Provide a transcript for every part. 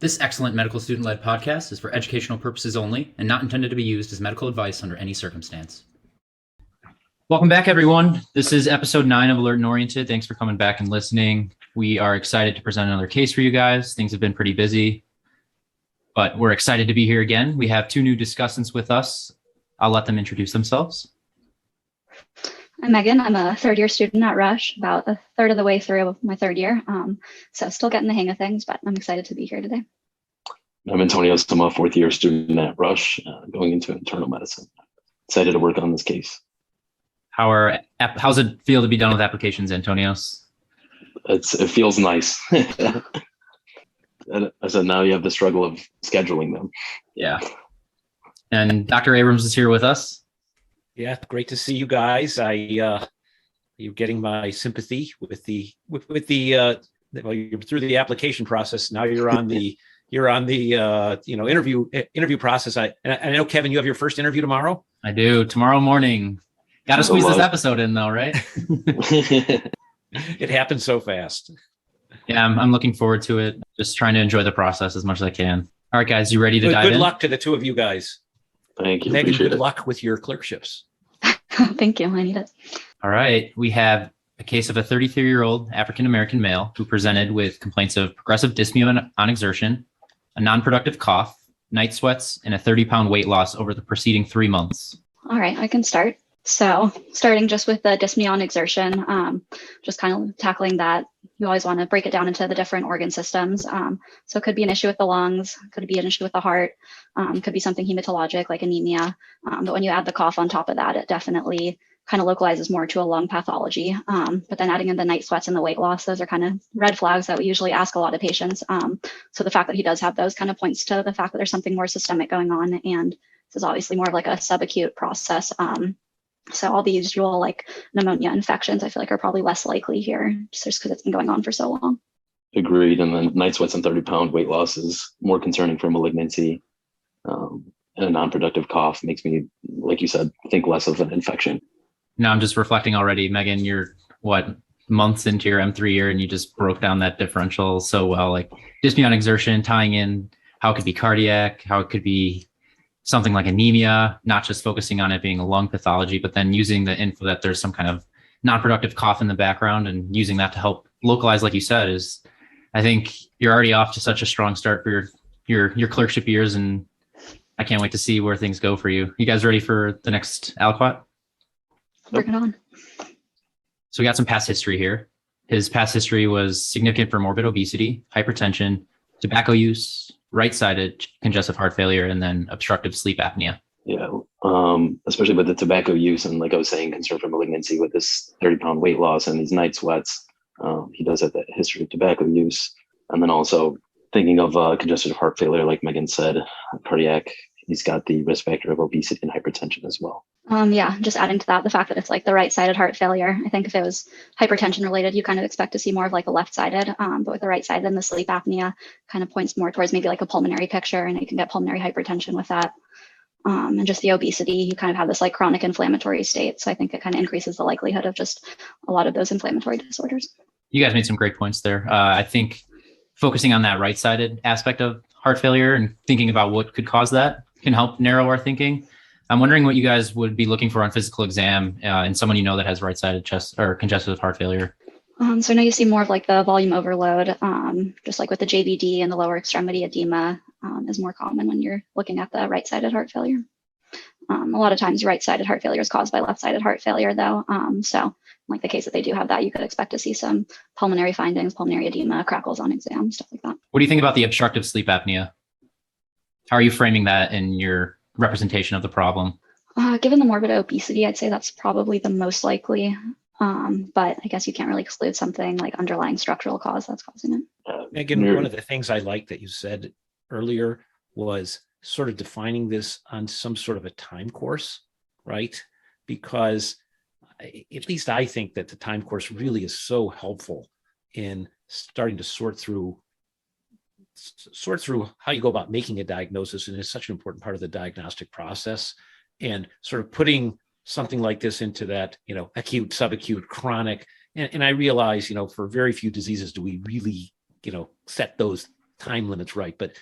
This excellent medical student-led podcast is for educational purposes only and not intended to be used as medical advice under any circumstance. Welcome back, everyone. This is episode 9 of Alert and Oriented. Thanks for coming back and listening. We are excited to present another case for you guys. Things have been pretty busy, but we're excited to be here again. We have 2 new discussants with us. I'll let them introduce themselves. I'm Megan. I'm a third-year student at Rush, about a third of the way through my third year. So still getting the hang of things, but I'm excited to be here today. I'm Antonio. I'm a fourth-year student at Rush, going into internal medicine. Excited to work on this case. How's it feel to be done with applications, Antonios? It feels nice. I said now you have the struggle of scheduling them. Yeah. And Dr. Abrams is here with us. Yeah, great to see you guys. You're getting my sympathy with the well, you're through the application process. Now you're on the interview process. I know, Kevin, you have your first interview tomorrow. I do, tomorrow morning. Got to squeeze this episode in though, right? It happens so fast. Yeah, I'm looking forward to it. Just trying to enjoy the process as much as I can. All right, guys, you ready to dive in? Good luck to the two of you guys. Thank you. Megan, good luck with your clerkships. Thank you. I need it. All right. We have a case of a 33-year-old African-American male who presented with complaints of progressive dyspnea on exertion, a non-productive cough, night sweats, and a 30-pound weight loss over the preceding 3 months. All right, I can start. So starting just with the dyspnea on exertion, just kind of tackling that. You always want to break it down into the different organ systems. So it could be an issue with the lungs, could be an issue with the heart, could be something hematologic like anemia. But when you add the cough on top of that, it definitely kind of localizes more to a lung pathology. But then adding in the night sweats and the weight loss, those are kind of red flags that we usually ask a lot of patients. So the fact that he does have those kind of points to the fact that there's something more systemic going on. And this is obviously more of like a subacute process. So all the usual like pneumonia infections, I feel like are probably less likely here just because it's been going on for so long. Agreed. And then night sweats and 30-pound weight loss is more concerning for malignancy. And a non-productive cough makes me, like you said, think less of an infection. Now I'm just reflecting already. Megan, you're months into your M3 year and you just broke down that differential so well, like dyspnea on exertion, tying in how it could be cardiac, how it could be something like anemia, not just focusing on it being a lung pathology, but then using the info that there's some kind of non-productive cough in the background and using that to help localize, like you said, is I think you're already off to such a strong start for your clerkship years, and I can't wait to see where things go for you. You guys ready for the next aliquot? Bring it on. So we got some past history here. His past history was significant for morbid obesity, hypertension, tobacco use, right-sided congestive heart failure, and then obstructive sleep apnea. Yeah, especially with the tobacco use and, like I was saying, concern for malignancy with this 30-pound weight loss and these night sweats. He does have that history of tobacco use. And then also thinking of congestive heart failure, like Megan said, cardiac, he's got the risk factor of obesity and hypertension as well. Yeah, just adding to that, the fact that it's like the right-sided heart failure. I think if it was hypertension related, you kind of expect to see more of like a left-sided, but with the right-sided and the sleep apnea kind of points more towards maybe like a pulmonary picture, and you can get pulmonary hypertension with that. And just the obesity, you kind of have this like chronic inflammatory state. So I think it kind of increases the likelihood of just a lot of those inflammatory disorders. You guys made some great points there. I think focusing on that right-sided aspect of heart failure and thinking about what could cause that can help narrow our thinking. I'm wondering what you guys would be looking for on physical exam in someone you know that has right-sided chest or congestive heart failure. So I know you see more of like the volume overload, just like with the JVD and the lower extremity edema is more common when you're looking at the right-sided heart failure. A lot of times right-sided heart failure is caused by left-sided heart failure though. So like the case that they do have that, you could expect to see some pulmonary findings, pulmonary edema, crackles on exam, stuff like that. What do you think about the obstructive sleep apnea? How are you framing that in your representation of the problem? Given the morbid obesity, I'd say that's probably the most likely. But I guess you can't really exclude something like underlying structural cause that's causing it. Megan, one of the things I like that you said earlier was sort of defining this on some sort of a time course, right? Because at least I think that the time course really is so helpful in starting to sort through how you go about making a diagnosis, and it's such an important part of the diagnostic process, and sort of putting something like this into that, acute, subacute, chronic. And I realize, for very few diseases do we really, set those time limits right, but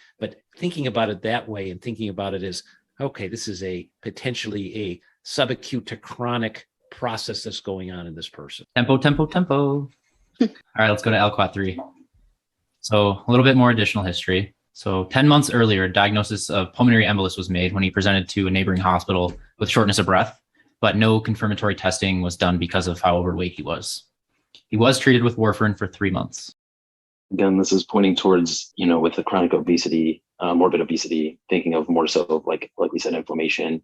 thinking about it that way and thinking about it as, okay, this is a potentially a subacute to chronic process that's going on in this person. Tempo, tempo, tempo. All right, let's go to LQAT 3. So a little bit more additional history. So 10 months earlier, a diagnosis of pulmonary embolus was made when he presented to a neighboring hospital with shortness of breath, but no confirmatory testing was done because of how overweight he was. He was treated with warfarin for 3 months. Again, this is pointing towards, with the chronic obesity, morbid obesity, thinking of more so of like we said, inflammation,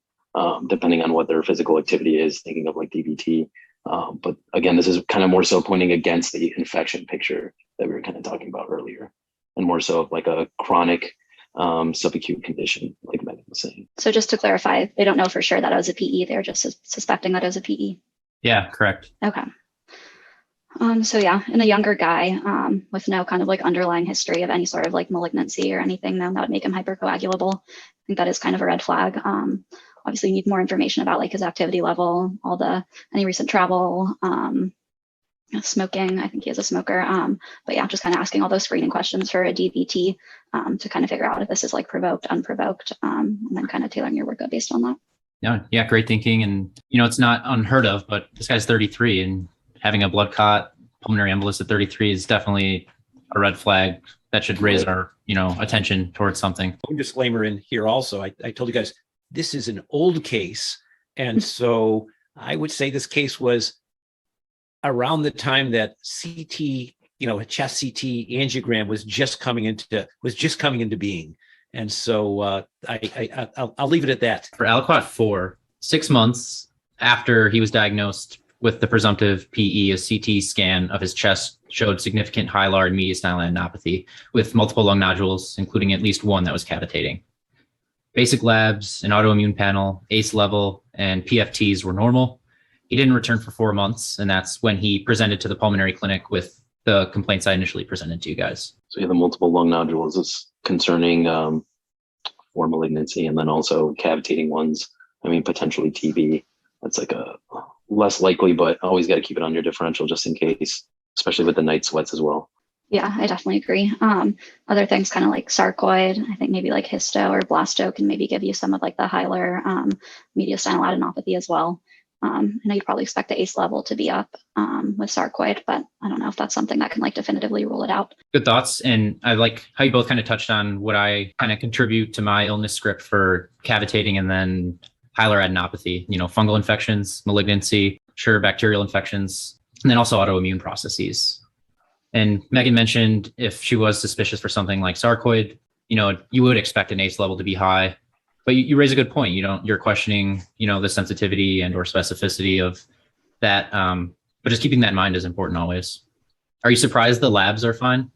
depending on what their physical activity is, thinking of like DVT. But again, this is kind of more so pointing against the infection picture that we were kind of talking about earlier, and more so of like a chronic subacute condition, like Megan was saying. So just to clarify, they don't know for sure that it was a PE. They're just suspecting that it was a PE. Yeah, correct. Okay. So yeah, in a younger guy with no kind of like underlying history of any sort of like malignancy or anything, then that would make him hypercoagulable. I think that is kind of a red flag. Obviously, you need more information about like his activity level, any recent travel, smoking. I think he is a smoker. But yeah, just kind of asking all those screening questions for a DVT to kind of figure out if this is like provoked, unprovoked, and then kind of tailoring your workup based on that. Yeah, great thinking. And, it's not unheard of, but this guy's 33 and having a blood clot, pulmonary embolus at 33 is definitely a red flag that should raise our, attention towards something. One disclaimer in here also, I told you guys, this is an old case. And so I would say this case was around the time that CT, a chest CT angiogram was just coming into being. And so I'll leave it at that. For Aliquot 4, 6 months after he was diagnosed with the presumptive PE, a CT scan of his chest showed significant hilar and mediastinal adenopathy with multiple lung nodules, including at least one that was cavitating. Basic labs, an autoimmune panel, ACE level, and PFTs were normal. He didn't return for 4 months, and that's when he presented to the pulmonary clinic with the complaints I initially presented to you guys. So the multiple lung nodules is concerning for malignancy, and then also cavitating ones. Potentially TB. That's like a less likely, but always got to keep it on your differential just in case, especially with the night sweats as well. Yeah, I definitely agree. Other things kind of like sarcoid, I think maybe like histo or blasto can maybe give you some of like the hilar mediastinal adenopathy as well. I know you probably expect the ACE level to be up with sarcoid, but I don't know if that's something that can like definitively rule it out. Good thoughts. And I like how you both kind of touched on what I kind of contribute to my illness script for cavitating and then hilar adenopathy, fungal infections, malignancy, sure, bacterial infections, and then also autoimmune processes. And Megan mentioned if she was suspicious for something like sarcoid, you would expect an ACE level to be high. But you raise a good point. You're questioning, the sensitivity and or specificity of that. But just keeping that in mind is important always. Are you surprised the labs are fine?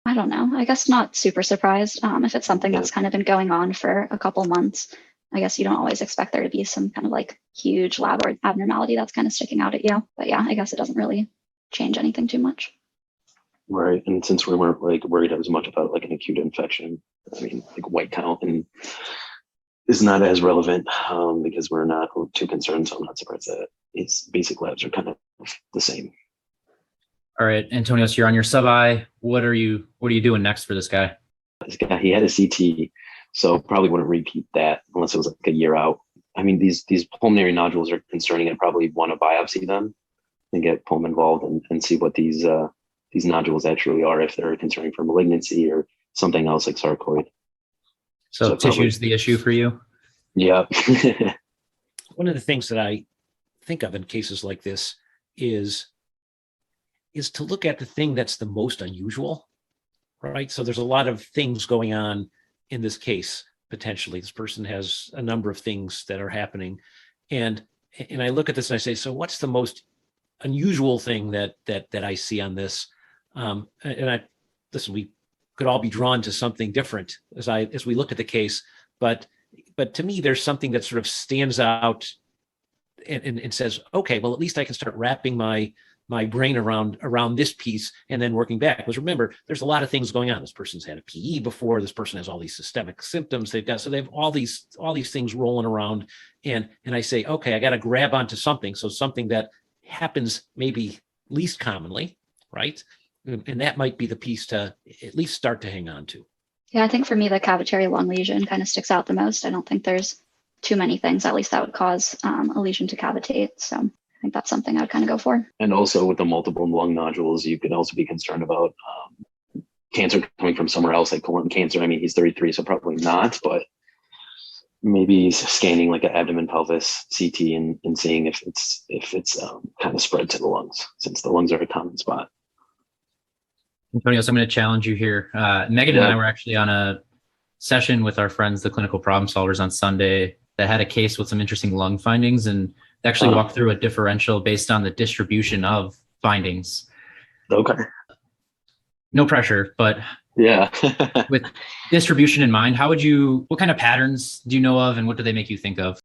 I don't know. I guess not super surprised. If it's something that's kind of been going on for a couple months, I guess you don't always expect there to be some kind of like huge lab or abnormality that's kind of sticking out at you. But yeah, I guess it doesn't really change anything too much. Right. And since we weren't like worried as much about like an acute infection, like white count and is not as relevant because we're not too concerned. So I'm not surprised that its basic labs are kind of the same. All right, Antonio, so you're on your sub-I. What are you doing next for this guy? This guy, he had a CT, so probably wouldn't repeat that unless it was like a year out. These pulmonary nodules are concerning. I probably want to biopsy them and get Pulm involved and see what these nodules actually are, if they're concerning for malignancy or something else like sarcoid. So tissue's the issue for you? Yeah. One of the things that I think of in cases like this is to look at the thing that's the most unusual, right? So there's a lot of things going on in this case, potentially. This person has a number of things that are happening. And I look at this and I say, so what's the most unusual thing that I see on this? Listen, we could all be drawn to something different as we look at the case, but to me, there's something that sort of stands out and says, okay, well, at least I can start wrapping my brain around this piece and then working back. Because remember, there's a lot of things going on. This person's had a PE before. This person has all these systemic symptoms. They have all these things rolling around. And I say, okay, I got to grab onto something. So something that happens maybe least commonly, right? And that might be the piece to at least start to hang on to. Yeah, I think for me, the cavitary lung lesion kind of sticks out the most. I don't think there's too many things, at least that would cause a lesion to cavitate. So I think that's something I would kind of go for. And also with the multiple lung nodules, you could also be concerned about cancer coming from somewhere else, like colon cancer. I mean, he's 33, so probably not, but maybe scanning like an abdomen pelvis CT and seeing if it's kind of spread to the lungs, since the lungs are a common spot. Antonio, so I'm going to challenge you here. Megan and I were actually on a session with our friends, the clinical problem solvers, on Sunday that had a case with some interesting lung findings, and they actually walked through a differential based on the distribution of findings. Okay. No pressure, but yeah. with distribution in mind, what kind of patterns do you know of, and what do they make you think of?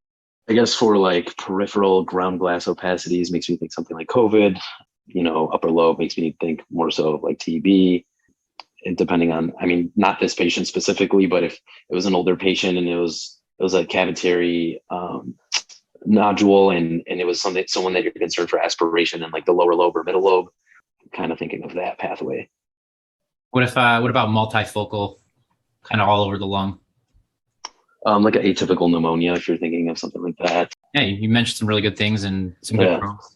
I guess for like peripheral ground glass opacities makes me think something like COVID. Upper lobe makes me think more so of like TB. And depending on, I mean, not this patient specifically, but if it was an older patient and it was a cavitary nodule and it was someone that you're concerned for aspiration in like the lower lobe or middle lobe, kind of thinking of that pathway. What about multifocal, kind of all over the lung? Like an atypical pneumonia, if you're thinking of something like that. Yeah, you mentioned some really good things and some good prompts.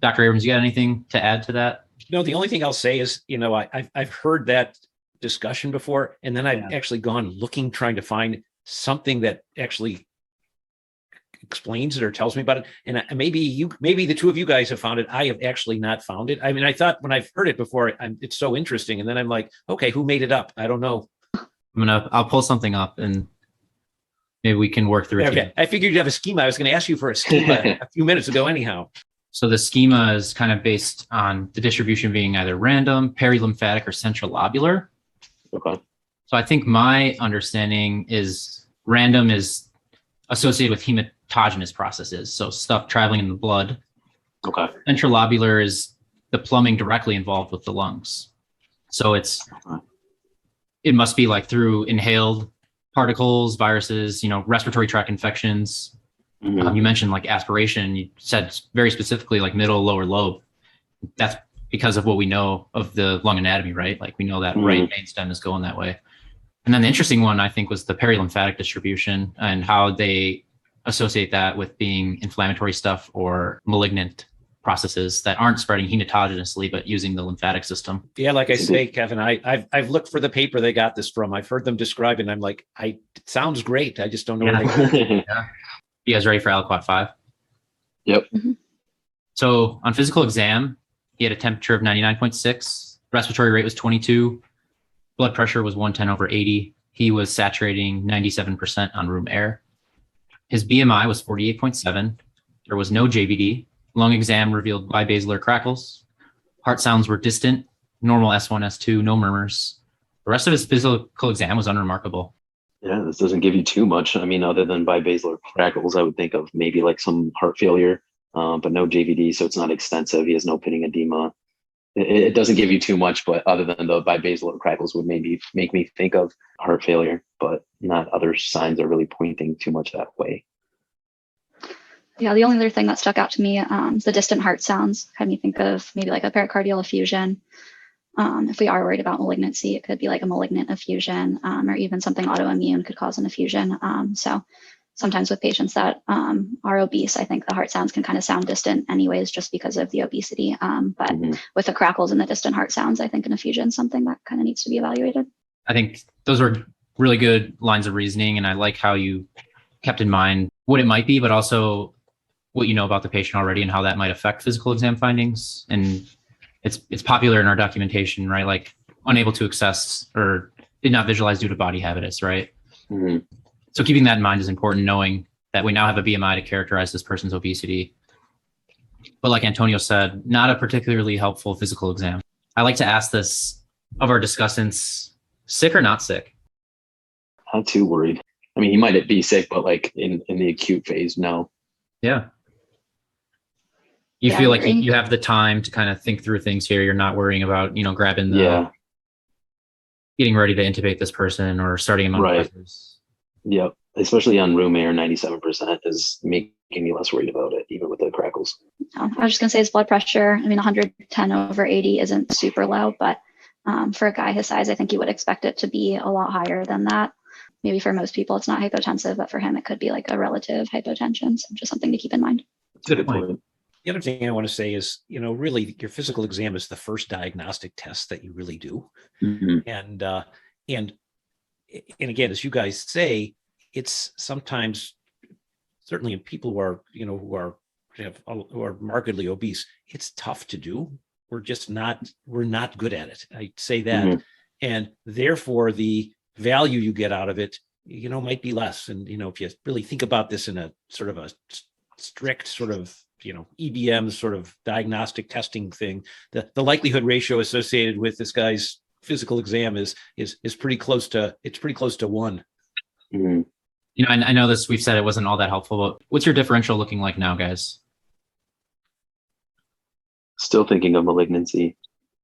Dr. Abrams, you got anything to add to that? No, the only thing I'll say is, I've heard that discussion before, and then I've actually gone looking, trying to find something that actually explains it or tells me about it. And maybe the two of you guys have found it. I have actually not found it. I mean, I thought when I've heard it before, it's so interesting. And then I'm like, okay, who made it up? I don't know. I'll pull something up and maybe we can work through it. Okay. I figured you'd have a schema. I was going to ask you for a schema a few minutes ago anyhow. So the schema is kind of based on the distribution being either random, perilymphatic, or centrilobular. Okay. So I think my understanding is random is associated with hematogenous processes, so stuff traveling in the blood. Okay. Centrilobular is the plumbing directly involved with the lungs. So it must be like through inhaled particles, viruses, respiratory tract infections. You mentioned like aspiration. You said very specifically like middle, lower lobe. That's because of what we know of the lung anatomy, right? Like we know that right main stem is going that way. And then the interesting one, I think, was the perilymphatic distribution and how they associate that with being inflammatory stuff or malignant processes that aren't spreading hematogenously, but using the lymphatic system. Yeah, like I say, Kevin, I've looked for the paper they got this from. I've heard them describe it, and I'm like, it sounds great. I just don't know where they got it. Yeah. You guys ready for aliquot 5? Yep. Mm-hmm. So on physical exam, he had a temperature of 99.6. Respiratory rate was 22. Blood pressure was 110/80. He was saturating 97% on room air. His BMI was 48.7. There was no JVD. Lung exam revealed bibasilar crackles. Heart sounds were distant. Normal S1, S2, no murmurs. The rest of his physical exam was unremarkable. Yeah, this doesn't give you too much. I mean, other than bibasilar crackles, I would think of maybe like some heart failure, but no JVD, so it's not extensive. He has no pitting edema. It doesn't give you too much, but other than the bibasilar crackles would maybe make me think of heart failure, but not other signs are really pointing too much that way. Yeah, the only other thing that stuck out to me is the distant heart sounds. Had me think of maybe like a pericardial effusion. If we are worried about malignancy, it could be like a malignant effusion, or even something autoimmune could cause an effusion. So sometimes with patients that are obese, I think the heart sounds can kind of sound distant anyways, just because of the obesity. But with the crackles and the distant heart sounds, I think an effusion is something that kind of needs to be evaluated. I think those are really good lines of reasoning. And I like how you kept in mind what it might be, but also what you know about the patient already and how that might affect physical exam findings. And it's popular in our documentation, right? Like unable to access or did not visualize due to body habitus, right? Mm-hmm. So keeping that in mind is important, knowing that we now have a BMI to characterize this person's obesity. But like Antonio said, not a particularly helpful physical exam. I like to ask this of our discussants, sick or not sick? Not too worried. I mean, he might be sick, but like in the acute phase, no. Yeah. You feel like you have the time to kind of think through things here. You're not worrying about, grabbing getting ready to intubate this person or starting him on pressors. Yep. Especially on room air, 97% is making me less worried about it, even with the crackles. I was just going to say his blood pressure. I mean, 110/80 isn't super low, but For a guy his size, I think you would expect it to be a lot higher than that. Maybe for most people, it's not hypotensive, but for him, it could be like a relative hypotension. So just something to keep in mind. That's a good point. The other thing I want to say is, really your physical exam is the first diagnostic test that you really do. Mhm. And again, as you guys say, it's sometimes, certainly in people who are markedly obese, it's tough to do. We're not good at it. I'd say that. Mhm. And therefore the value you get out of it, might be less. And, if you really think about this in a sort of a strict sort of, EBM sort of diagnostic testing thing, the likelihood ratio associated with this guy's physical exam is pretty close to 1. Mhm. I know this, we've said it wasn't all that helpful, but what's your differential looking like now, guys? Still thinking of malignancy,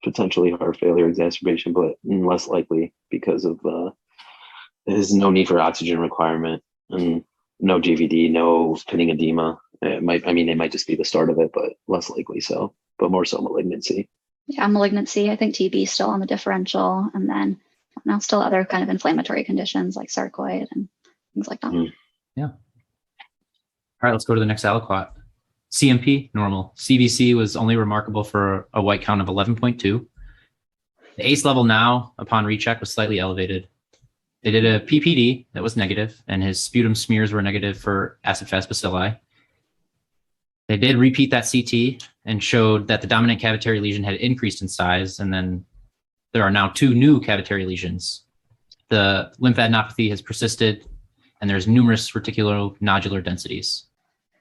potentially heart failure exacerbation, but less likely because of there's no need for oxygen requirement and no GVD, no pitting edema. It might just be the start of it, but less likely so, but more so malignancy. Yeah, malignancy. I think TB is still on the differential, and then now still other kind of inflammatory conditions like sarcoid and things like that. Yeah. All right, let's go to the next aliquot. CMP, normal. CBC was only remarkable for a white count of 11.2. The ACE level now, upon recheck, was slightly elevated. They did a PPD that was negative, and his sputum smears were negative for acid-fast bacilli. They did repeat that CT and showed that the dominant cavitary lesion had increased in size, and then there are now 2 new cavitary lesions. The lymphadenopathy has persisted, and there's numerous reticulonodular densities.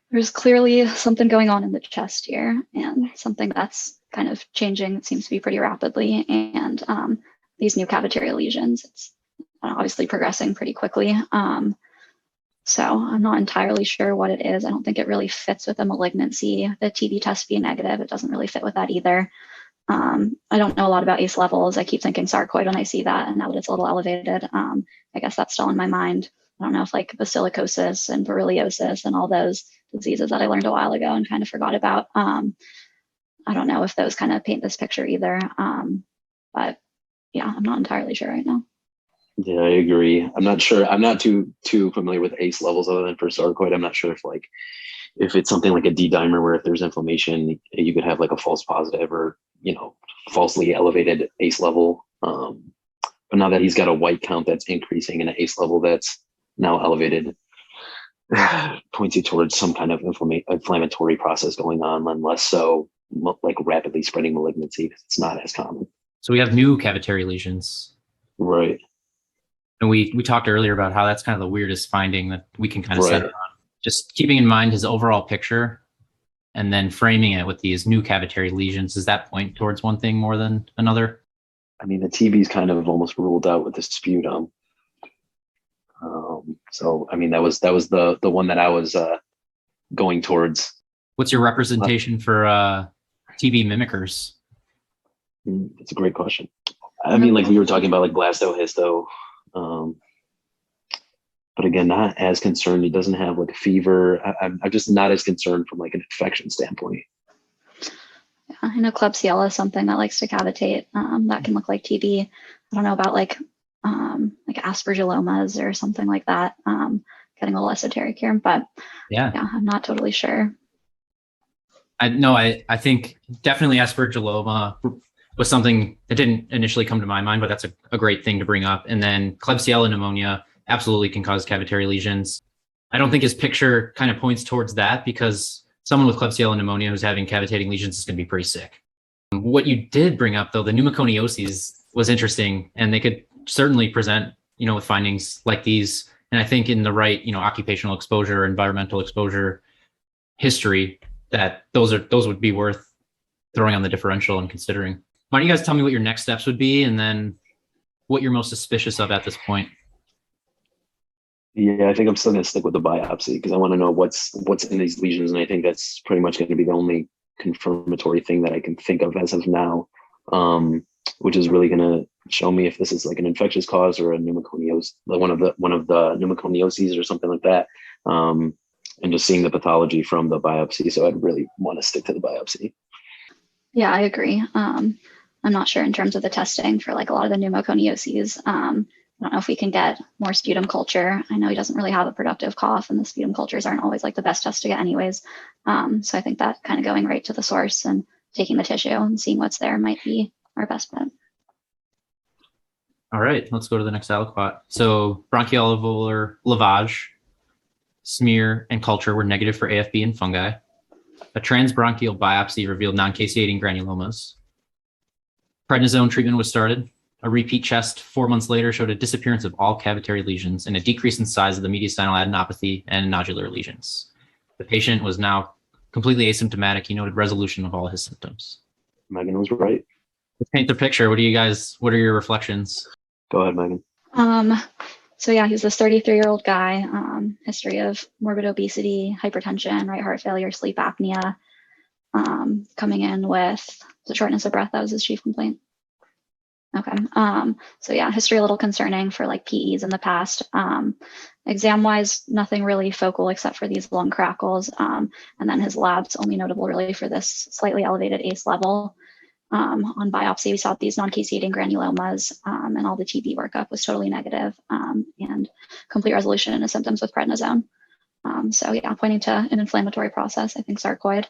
There's clearly something going on in the chest here, and something that's kind of changing. It seems to be pretty rapidly, and these new cavitary lesions, it's obviously progressing pretty quickly. So I'm not entirely sure what it is. I don't think it really fits with a malignancy. The TB test being negative, it doesn't really fit with that either. I don't know a lot about ACE levels. I keep thinking sarcoid when I see that, and now that it's a little elevated, I guess that's still in my mind. I don't know if like basilicosis and borreliosis and all those diseases that I learned a while ago and kind of forgot about. I don't know if those kind of paint this picture either. But yeah, I'm not entirely sure right now. Yeah, I agree. I'm not sure. I'm not too familiar with ACE levels other than for sarcoid. I'm not sure if it's something like a D dimer where if there's inflammation, you could have like a false positive or, falsely elevated ACE level. But now that he's got a white count that's increasing and an ACE level that's now elevated, points you towards some kind of inflammatory process going on, and less so like rapidly spreading malignancy because it's not as common. So we have new cavitary lesions. Right. And we talked earlier about how that's kind of the weirdest finding that we can kind of set on. Just keeping in mind his overall picture and then framing it with these new cavitary lesions. Does that point towards one thing more than another? I mean, the TB is kind of almost ruled out with the sputum. So, I mean, that was the one that I was going towards. What's your representation for TB mimickers? That's a great question. I mean, like we were talking about like blastohisto. But again, not as concerned. He doesn't have like a fever. I'm just not as concerned from like an infection standpoint. Yeah, I know Klebsiella is something that likes to cavitate. That can look like TB. I don't know about like aspergillomas or something like that. Getting a little esoteric here, but yeah, I'm not totally sure. I think definitely aspergilloma was something that didn't initially come to my mind, but that's a great thing to bring up. And then Klebsiella pneumonia absolutely can cause cavitary lesions. I don't think his picture kind of points towards that because someone with Klebsiella pneumonia who's having cavitating lesions is going to be pretty sick. What you did bring up though, the pneumoconioses was interesting, and they could certainly present, with findings like these. And I think in the right, occupational exposure, environmental exposure history, that those would be worth throwing on the differential and considering. Why don't you guys tell me what your next steps would be and then what you're most suspicious of at this point? Yeah, I think I'm still going to stick with the biopsy because I want to know what's in these lesions. And I think that's pretty much going to be the only confirmatory thing that I can think of as of now, which is really going to show me if this is like an infectious cause or a pneumoconiose, one of the pneumoconioses or something like that. And just seeing the pathology from the biopsy. So I'd really want to stick to the biopsy. Yeah, I agree. I'm not sure in terms of the testing for like a lot of the pneumoconioses. I don't know if we can get more sputum culture. I know he doesn't really have a productive cough, and the sputum cultures aren't always like the best test to get anyways. So I think that kind of going right to the source and taking the tissue and seeing what's there might be our best bet. All right, let's go to the next aliquot. So bronchialveolar lavage, smear, and culture were negative for AFB and fungi. A transbronchial biopsy revealed non-caseating granulomas. Prednisone treatment was started. A repeat chest 4 months later showed a disappearance of all cavitary lesions and a decrease in size of the mediastinal adenopathy and nodular lesions. The patient was now completely asymptomatic. He noted resolution of all his symptoms. Megan was right. Let's paint the picture. What are your reflections? Go ahead, Megan. So yeah, he's this 33-year-old guy, history of morbid obesity, hypertension, right heart failure, sleep apnea, coming in with the shortness of breath. That was his chief complaint. Okay. So yeah, history a little concerning for like PEs in the past. Exam wise, nothing really focal except for these lung crackles. And then his labs only notable really for this slightly elevated ACE level. On biopsy, we saw these non-caseating granulomas, and all the TB workup was totally negative, and complete resolution of symptoms with prednisone. So yeah, pointing to an inflammatory process. I think sarcoid,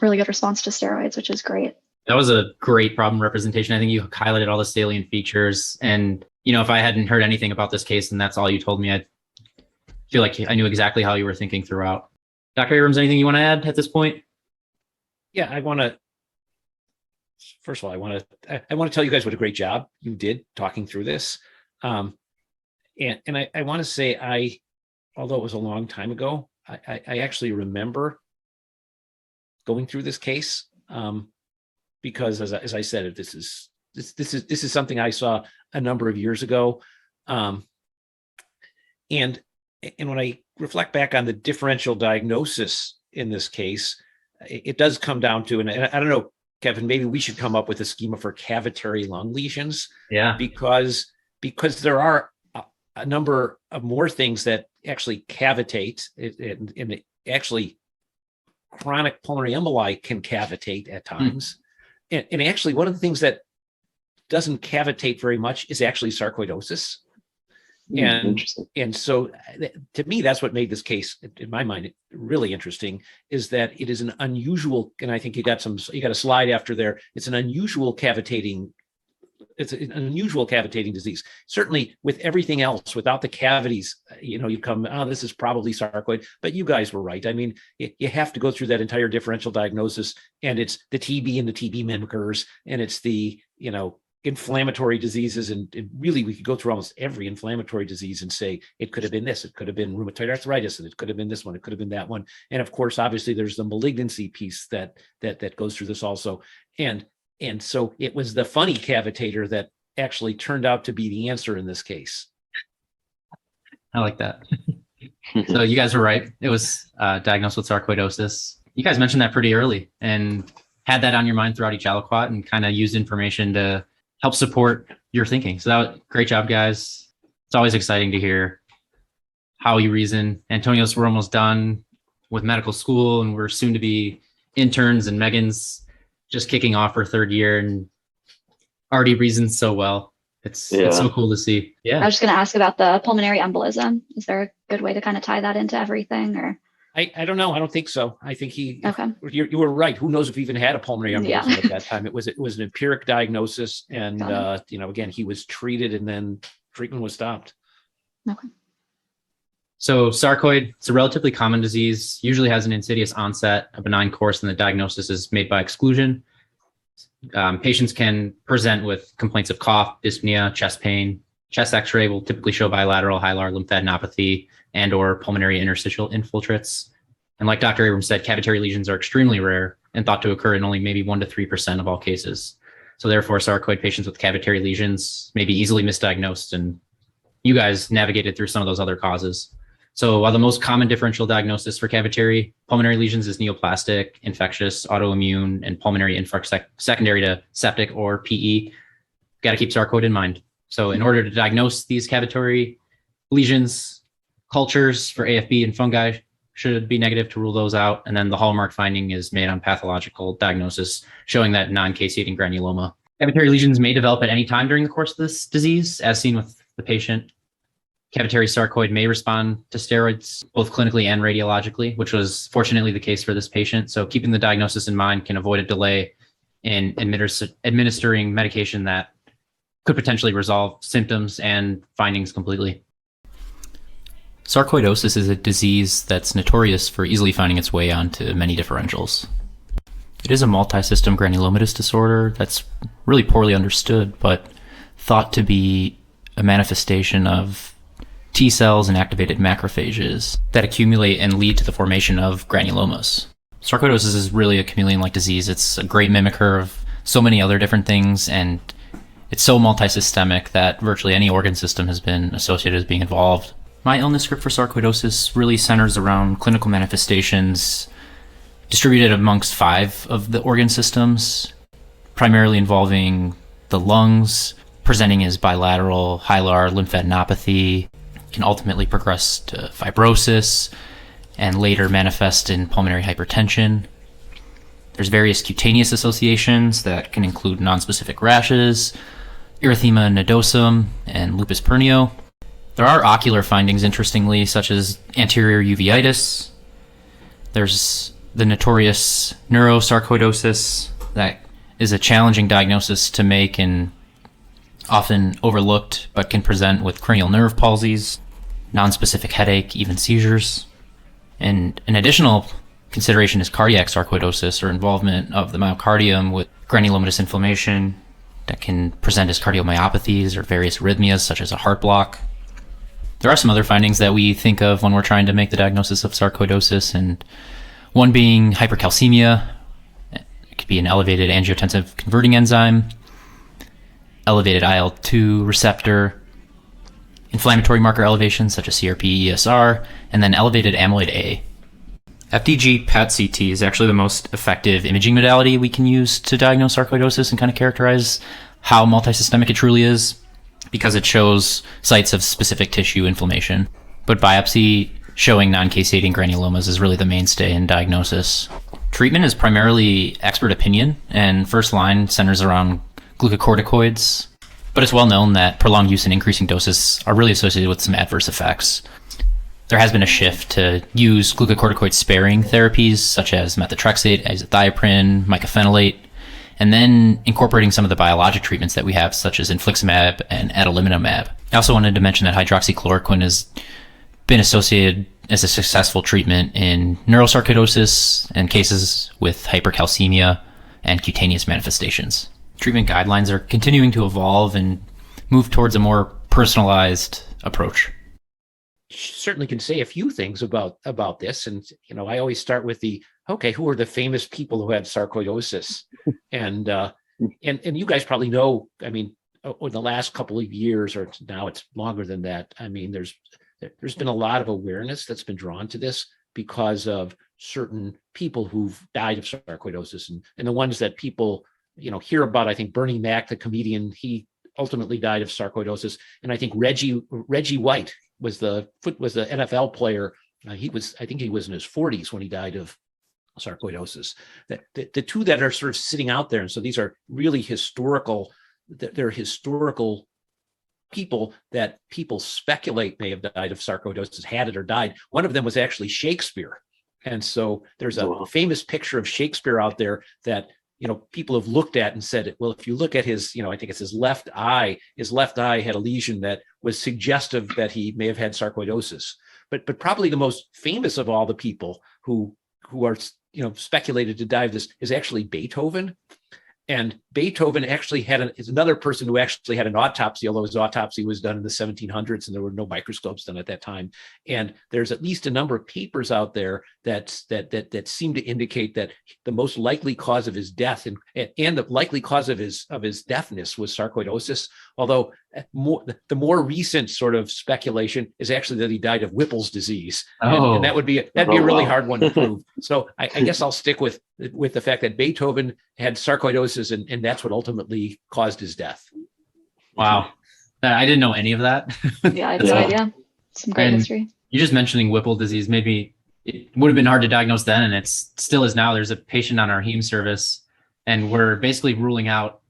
really good response to steroids, which is great. That was a great problem representation. I think you highlighted all the salient features. And, if I hadn't heard anything about this case and that's all you told me, I feel like I knew exactly how you were thinking throughout. Dr. Abrams, anything you want to add at this point? Yeah, first of all, I want to tell you guys what a great job you did talking through this. And I want to say, although it was a long time ago, I actually remember going through this case. Because as I said, this is something I saw a number of years ago, and when I reflect back on the differential diagnosis in this case, it does come down to, and I don't know, Kevin, maybe we should come up with a schema for cavitary lung lesions. Yeah, because there are a number of more things that actually cavitate, and actually chronic pulmonary emboli can cavitate at times. And actually, one of the things that doesn't cavitate very much is actually sarcoidosis. And so to me, that's what made this case, in my mind, really interesting, is that it is an unusual, and I think you got a slide after there. It's an unusual cavitating disease. Certainly with everything else, without the cavities, you come, this is probably sarcoid, but you guys were right. I mean, you have to go through that entire differential diagnosis, and it's the TB and the TB mimickers, and it's the, inflammatory diseases. And really, we could go through almost every inflammatory disease and say, it could have been this, it could have been rheumatoid arthritis, and it could have been this one, it could have been that one. And of course, obviously there's the malignancy piece that goes through this also. And so it was the funny cavitator that actually turned out to be the answer in this case. I like that. So you guys were right. It was diagnosed with sarcoidosis. You guys mentioned that pretty early and had that on your mind throughout each aliquot and kind of used information to help support your thinking. So that was great job, guys. It's always exciting to hear how you reason. Antonios, we're almost done with medical school and we're soon to be interns, and Megan's just kicking off her third year and already reasons so well. It's so cool to see. Yeah. I was just going to ask about the pulmonary embolism. Is there a good way to kind of tie that into everything, or? I don't know. I don't think so. I think okay. You were right. Who knows if he even had a pulmonary embolism at that time? It was an empiric diagnosis, and again, he was treated, and then treatment was stopped. Okay. So sarcoid, it's a relatively common disease, usually has an insidious onset, a benign course, and the diagnosis is made by exclusion. Patients can present with complaints of cough, dyspnea, chest pain. Chest x-ray will typically show bilateral hilar lymphadenopathy and or pulmonary interstitial infiltrates. And like Dr. Abrams said, cavitary lesions are extremely rare and thought to occur in only maybe 1 to 3% of all cases. So therefore, sarcoid patients with cavitary lesions may be easily misdiagnosed, and you guys navigated through some of those other causes. So while the most common differential diagnosis for cavitary pulmonary lesions is neoplastic, infectious, autoimmune, and pulmonary infarct secondary to septic or PE, got to keep sarcoid in mind. So in order to diagnose these cavitary lesions, cultures for AFB and fungi should be negative to rule those out. And then the hallmark finding is made on pathological diagnosis, showing that non-caseating granuloma. Cavitary lesions may develop at any time during the course of this disease, as seen with the patient. Cavitary sarcoid may respond to steroids, both clinically and radiologically, which was fortunately the case for this patient. So keeping the diagnosis in mind can avoid a delay in administering medication that could potentially resolve symptoms and findings completely. Sarcoidosis is a disease that's notorious for easily finding its way onto many differentials. It is a multi-system granulomatous disorder that's really poorly understood, but thought to be a manifestation of T cells and activated macrophages that accumulate and lead to the formation of granulomas. Sarcoidosis is really a chameleon-like disease. It's a great mimicker of so many other different things, and it's so multisystemic that virtually any organ system has been associated as being involved. My illness script for sarcoidosis really centers around clinical manifestations distributed amongst 5 of the organ systems, primarily involving the lungs, presenting as bilateral hilar lymphadenopathy, can ultimately progress to fibrosis, and later manifest in pulmonary hypertension. There's various cutaneous associations that can include nonspecific rashes, erythema nodosum, and lupus pernio. There are ocular findings, interestingly, such as anterior uveitis. There's the notorious neurosarcoidosis that is a challenging diagnosis to make and often overlooked, but can present with cranial nerve palsies, nonspecific headache, even seizures. And an additional consideration is cardiac sarcoidosis, or involvement of the myocardium with granulomatous inflammation that can present as cardiomyopathies or various arrhythmias such as a heart block. There are some other findings that we think of when we're trying to make the diagnosis of sarcoidosis, and one being hypercalcemia. It could be an elevated angiotensin converting enzyme, elevated IL-2 receptor, inflammatory marker elevations such as CRP, ESR, and then elevated amyloid A. FDG PET-CT is actually the most effective imaging modality we can use to diagnose sarcoidosis and kind of characterize how multisystemic it truly is, because it shows sites of specific tissue inflammation. But biopsy showing non-caseating granulomas is really the mainstay in diagnosis. Treatment is primarily expert opinion, and first line centers around glucocorticoids, but it's well known that prolonged use and increasing doses are really associated with some adverse effects. There has been a shift to use glucocorticoid-sparing therapies such as methotrexate, azathioprine, mycophenolate, and then incorporating some of the biologic treatments that we have, such as infliximab and adalimumab. I also wanted to mention that hydroxychloroquine has been associated as a successful treatment in neurosarcoidosis and cases with hypercalcemia and cutaneous manifestations. Treatment guidelines are continuing to evolve and move towards a more personalized approach. Certainly can say a few things about this, and I always start with who are the famous people who had sarcoidosis, and you guys probably know. I mean, over the last couple of years, or now it's longer than that. I mean, there's been a lot of awareness that's been drawn to this because of certain people who've died of sarcoidosis, and the ones that people hear about. I think Bernie Mac, the comedian, he ultimately died of sarcoidosis, and I think Reggie White was the NFL player. I think he was in his 40s when he died of sarcoidosis. The two that are sort of sitting out there, and so these are really historical. They're historical people that people speculate may have died of sarcoidosis, had it or died. One of them was actually Shakespeare, and so there's a famous picture of Shakespeare out there that people have looked at and said, well, if you look at his, I think it's his left eye had a lesion that was suggestive that he may have had sarcoidosis. But probably the most famous of all the people who are, speculated to die of this is actually Beethoven. And Beethoven actually is another person who actually had an autopsy, although his autopsy was done in the 1700s and there were no microscopes done at that time. And there's at least a number of papers out there that seem to indicate that the most likely cause of his death and the likely cause of his deafness was sarcoidosis. Although the more recent sort of speculation is actually that he died of Whipple's disease, and that'd be a really hard one to prove. So I guess I'll stick with the fact that Beethoven had sarcoidosis, and that's what ultimately caused his death. Wow, I didn't know any of that. Yeah, I had no idea. Some great history. You just mentioning Whipple disease, maybe it would have been hard to diagnose then, and it still is now. There's a patient on our heme service, and we're basically ruling out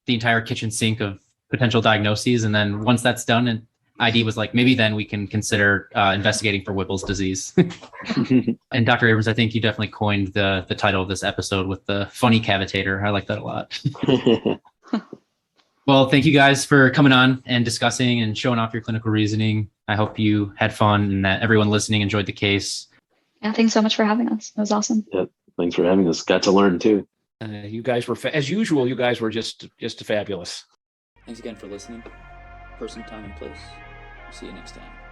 the entire kitchen sink of potential diagnoses. And then once that's done, and ID was like, maybe then we can consider investigating for Whipple's disease. And Dr. Abrams, I think you definitely coined the title of this episode with the funny cavitator. I like that a lot. Well, thank you guys for coming on and discussing and showing off your clinical reasoning. I hope you had fun and that everyone listening enjoyed the case. Yeah, thanks so much for having us. It was awesome. Yep. Thanks for having us. Got to learn too. You guys were, as usual, you guys were just fabulous. Thanks again for listening. Person, time, and place. See you next time.